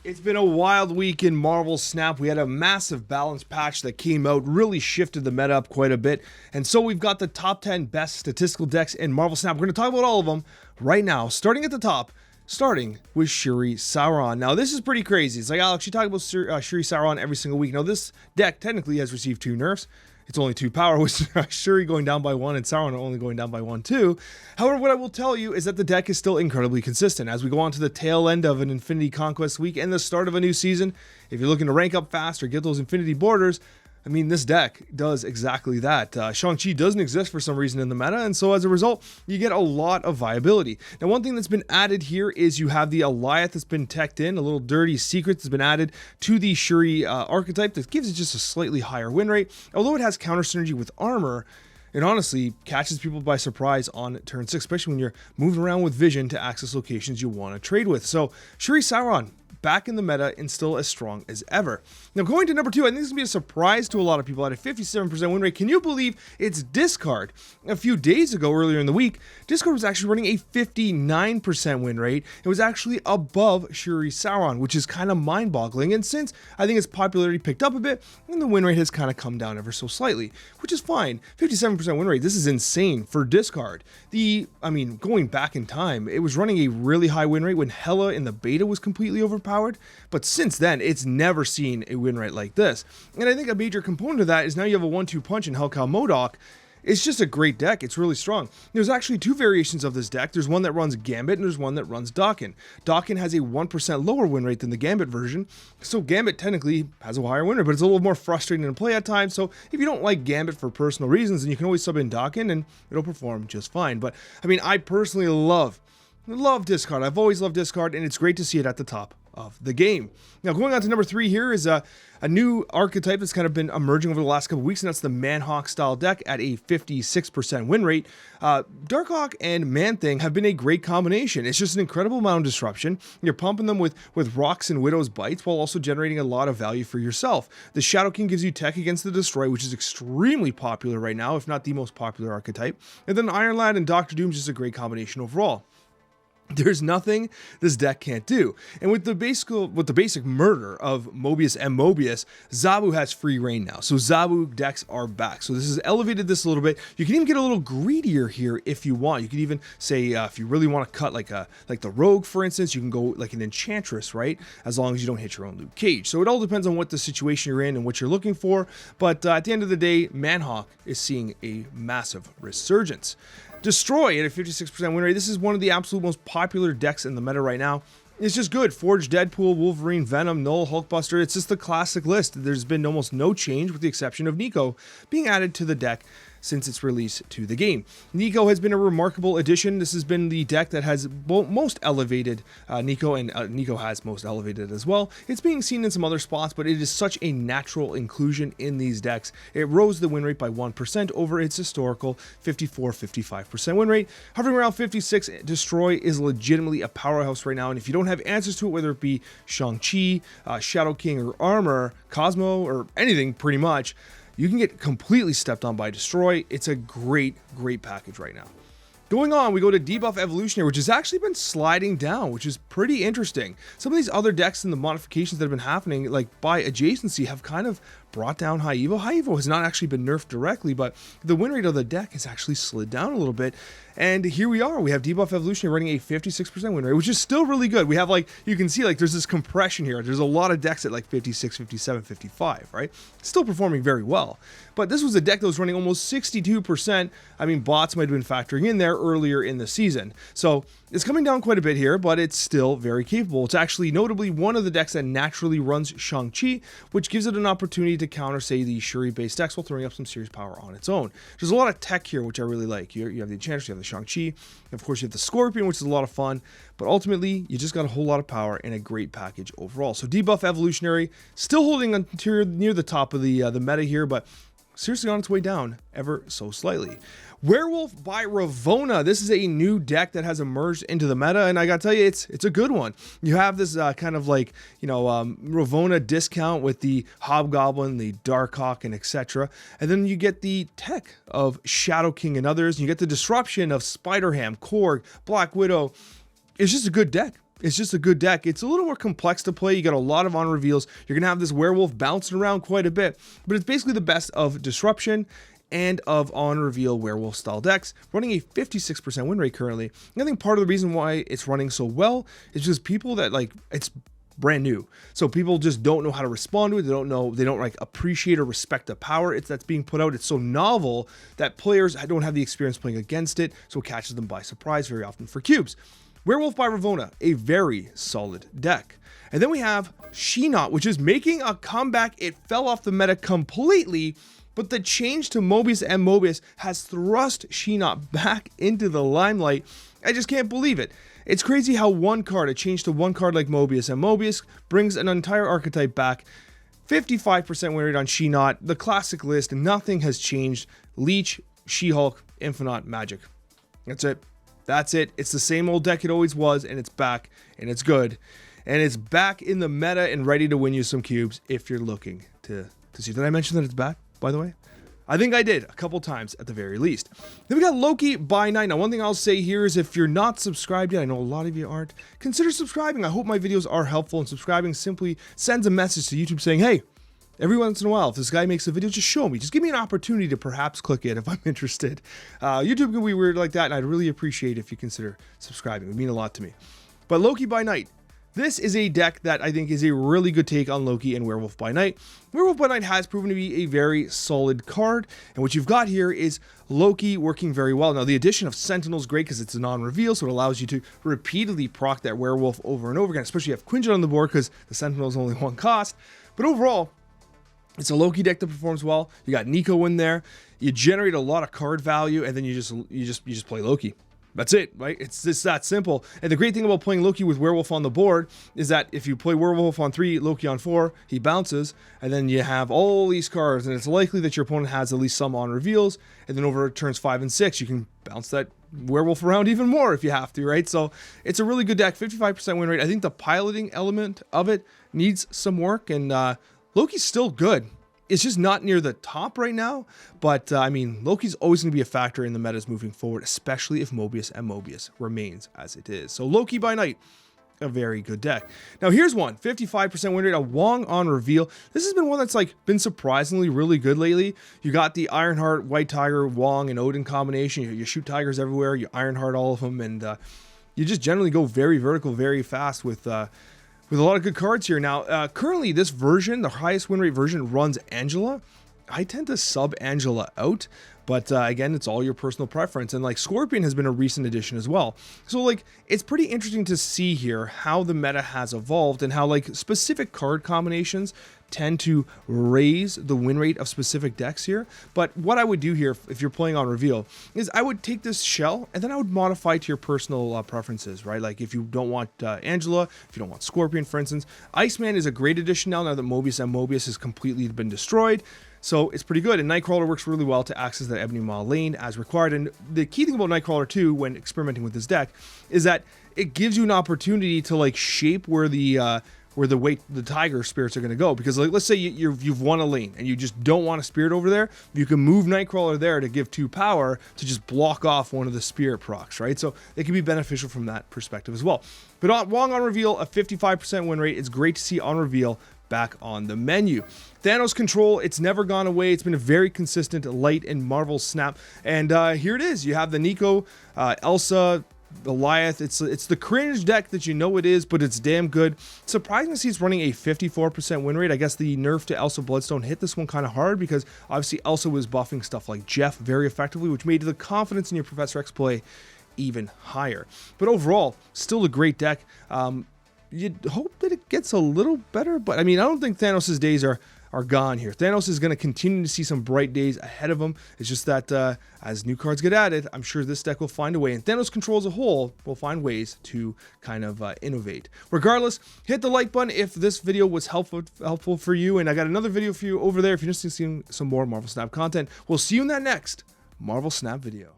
It's been a wild week in Marvel Snap. We had a massive balance patch that came out, really shifted the meta up quite a bit. And so we've got the top 10 best statistical decks in Marvel Snap. We're going to talk about all of them right now, starting at the top, starting with Shuri Sauron. Now, this is pretty crazy. It's like, Alex, you talk about Shuri Sauron every single week. Now, this deck technically has received 2 nerfs. It's only 2 power, with Shuri going down by 1 and Sauron only going down by 1 too. However, what I will tell you is that the deck is still incredibly consistent. As we go on to the tail end of an Infinity Conquest week and the start of a new season, if you're looking to rank up fast or get those Infinity borders, I mean, this deck does exactly that. Shang-Chi doesn't exist for some reason in the meta, and so as a result, you get a lot of viability. Now, one thing that's been added here is you have the Alioth that's been teched in, a little dirty secret that's been added to the Shuri archetype that gives it just a slightly higher win rate. Although it has counter synergy with armor, it honestly catches people by surprise on turn 6, especially when you're moving around with vision to access locations you want to trade with. So, Shuri Sauron, back in the meta and still as strong as ever. Now, going to number 2, I think this is going to be a surprise to a lot of people at a 57% win rate. Can you believe it's Discard? A few days ago, earlier in the week, Discard was actually running a 59% win rate. It was actually above Shuri Sauron, which is kind of mind-boggling. And since I think its popularity picked up a bit, and the win rate has kind of come down ever so slightly, which is fine. 57% win rate, this is insane for Discard. Going back in time, it was running a really high win rate when Hela in the beta was completely overpowered. But since then, it's never seen a win rate like this. And I think a major component of that is now you have a 1-2 punch in Hellcow Modok. It's just a great deck. It's really strong. There's actually 2 variations of this deck. There's one that runs Gambit and there's one that runs Daken. Daken has a 1% lower win rate than the Gambit version. So Gambit technically has a higher win rate, but it's a little more frustrating to play at times. So if you don't like Gambit for personal reasons, then you can always sub in Daken and it'll perform just fine. But I personally love Discard. I've always loved Discard, and it's great to see it at the top of the game. Now, going on to number 3 here is a new archetype that's kind of been emerging over the last couple weeks, and that's the Manhawk style deck at a 56% win rate. Darkhawk and Man-Thing have been a great combination. It's just an incredible amount of disruption. You're pumping them with Rocks and Widow's Bites while also generating a lot of value for yourself. The Shadow King gives you tech against the Destroy, which is extremely popular right now, if not the most popular archetype. And then Iron Lad and Doctor Doom is just a great combination overall. There's nothing this deck can't do. And with the basic murder of Mobius and Mobius, Zabu has free reign now. So Zabu decks are back. So this has elevated this a little bit. You can even get a little greedier here if you want. You can even say if you really want to cut like the Rogue, for instance, you can go like an Enchantress, right? As long as you don't hit your own Luke Cage. So it all depends on what the situation you're in and what you're looking for. But at the end of the day, Manhawk is seeing a massive resurgence. Destroy at a 56% win rate. This is one of the absolute most popular decks in the meta right now. It's just good. Forge, Deadpool, Wolverine, Venom, Null, Hulkbuster. It's just the classic list. There's been almost no change with the exception of Nico being added to the deck since its release to the game. Nico has been a remarkable addition. This has been the deck that has most elevated Nico, and Nico has most elevated as well. It's being seen in some other spots, but it is such a natural inclusion in these decks. It rose the win rate by 1% over its historical 54-55% win rate. Hovering around 56, Destroy is legitimately a powerhouse right now, and if you don't have answers to it, whether it be Shang-Chi, Shadow King, or Armor, Cosmo, or anything pretty much, you can get completely stepped on by Destroy. It's a great package right now. Going on, we go to Debuff Evolutionary, which has actually been sliding down, which is pretty interesting. Some of these other decks and the modifications that have been happening, like by adjacency, have kind of brought down High Evo. High Evo has not actually been nerfed directly, but the win rate of the deck has actually slid down a little bit. And here we are. We have Debuff Evolutionary running a 56% win rate, which is still really good. We have you can see there's this compression here. There's a lot of decks at 56, 57, 55, right? Still performing very well. But this was a deck that was running almost 62%. Bots might have been factoring in there earlier in the season. So it's coming down quite a bit here, but it's still very capable. It's actually notably one of the decks that naturally runs Shang-Chi, which gives it an opportunity to counter, say, the Shuri-based decks while throwing up some serious power on its own. There's a lot of tech here, which I really like. You have the Enchantress, you have the Shang-Chi, of course you have the Scorpion, which is a lot of fun, but ultimately you just got a whole lot of power and a great package overall. So Debuff Evolutionary still holding on near the top of the meta here, but seriously on its way down ever so slightly. Werewolf by Ravonna. This is a new deck that has emerged into the meta, and I gotta tell you, it's a good one. You have this Ravonna discount with the Hobgoblin, the Darkhawk, and etc. And then you get the tech of Shadow King and others. And you get the disruption of Spider-Ham, Korg, Black Widow. It's just a good deck. it's just a good deck. It's a little more complex to play. You got a lot of on reveals. You're going to have this werewolf bouncing around quite a bit, but it's basically the best of disruption and of on reveal werewolf style decks, running a 56% win rate currently. And I think part of the reason why it's running so well is just people that it's brand new. So people just don't know how to respond to it. They don't like appreciate or respect the power that's being put out. It's so novel that players don't have the experience playing against it. So it catches them by surprise very often for cubes. Werewolf by Ravonna, a very solid deck. And then we have She-Not, which is making a comeback. It fell off the meta completely, but the change to Mobius and Mobius has thrust She-Not back into the limelight. I just can't believe it. It's crazy how a change to one card like Mobius and Mobius brings an entire archetype back. 55% win rate on She-Not, the classic list, nothing has changed. Leech, She-Hulk, Infinite, Magic. That's it. That's it. It's the same old deck it always was, and it's back, and it's good. And it's back in the meta and ready to win you some cubes if you're looking to see. Did I mention that it's back, by the way? I think I did a couple times at the very least. Then we got Loki by night. Now, one thing I'll say here is if you're not subscribed yet, I know a lot of you aren't, consider subscribing. I hope my videos are helpful, and subscribing simply sends a message to YouTube saying, hey, every once in a while, if this guy makes a video, just show me. Just give me an opportunity to perhaps click it if I'm interested. YouTube can be weird like that, and I'd really appreciate if you consider subscribing. It would mean a lot to me. But Loki by night. This is a deck that I think is a really good take on Loki and Werewolf by Night. Werewolf by Night has proven to be a very solid card, and what you've got here is Loki working very well. Now, the addition of Sentinel is great because it's a non-reveal, so it allows you to repeatedly proc that Werewolf over and over again, especially if you have Quinjet on the board because the Sentinel is only one cost. But overall, it's a Loki deck that performs well. You got Nico in there. You generate a lot of card value, and then you just play Loki. That's it, right? It's just that simple. And the great thing about playing Loki with Werewolf on the board is that if you play Werewolf on 3, Loki on 4, he bounces, and then you have all these cards, and it's likely that your opponent has at least some on reveals, and then over turns 5 and 6, you can bounce that Werewolf around even more if you have to, right? So it's a really good deck, 55% win rate. I think the piloting element of it needs some work, and Loki's still good. It's just not near the top right now, but I mean, Loki's always going to be a factor in the metas moving forward, especially if Mobius and Mobius remains as it is. So Loki by night, a very good deck. Now here's one, 55% win rate, a Wong on reveal. This has been one that's been surprisingly really good lately. You got the Ironheart, White Tiger, Wong, and Odin combination. You shoot tigers everywhere, you Ironheart all of them, and you just generally go very vertical, very fast with a lot of good cards here. Now, currently this version, the highest win rate version, runs Angela. I tend to sub Angela out, but again, it's all your personal preference. And Scorpion has been a recent addition as well. So it's pretty interesting to see here how the meta has evolved and how specific card combinations tend to raise the win rate of specific decks here. But what I would do here, if you're playing on reveal, is I would take this shell and then I would modify to your personal preferences, right? Like if you don't want Angela, if you don't want Scorpion, for instance, Iceman is a great addition now that Mobius and Mobius has completely been destroyed. So it's pretty good, and Nightcrawler works really well to access that Ebony Maw lane as required. And the key thing about Nightcrawler too, when experimenting with this deck, is that it gives you an opportunity to shape where the tiger spirits are going to go. Because let's say you've won a lane and you just don't want a spirit over there, you can move Nightcrawler there to give 2 power to just block off one of the spirit procs, right? So it can be beneficial from that perspective as well. But Wong on reveal, a 55% win rate. It's great to see on reveal back on the menu. Thanos control, it's never gone away. It's been a very consistent light and Marvel snap. And here it is. You have the Nico, Elsa, Goliath. It's the cringe deck that you know it is, but it's damn good. Surprising to see it's running a 54% win rate. I guess the nerf to Elsa Bloodstone hit this one kind of hard because obviously Elsa was buffing stuff like Jeff very effectively, which made the confidence in your Professor X play even higher. But overall, still a great deck. You'd hope that it gets a little better, but I mean, I don't think Thanos' days are gone here. Thanos is going to continue to see some bright days ahead of him. It's just that as new cards get added, I'm sure this deck will find a way, and Thanos control as a whole will find ways to kind of innovate. Regardless, hit the like button if this video was helpful for you, and I got another video for you over there if you're interested in seeing some more Marvel Snap content. We'll see you in that next Marvel Snap video.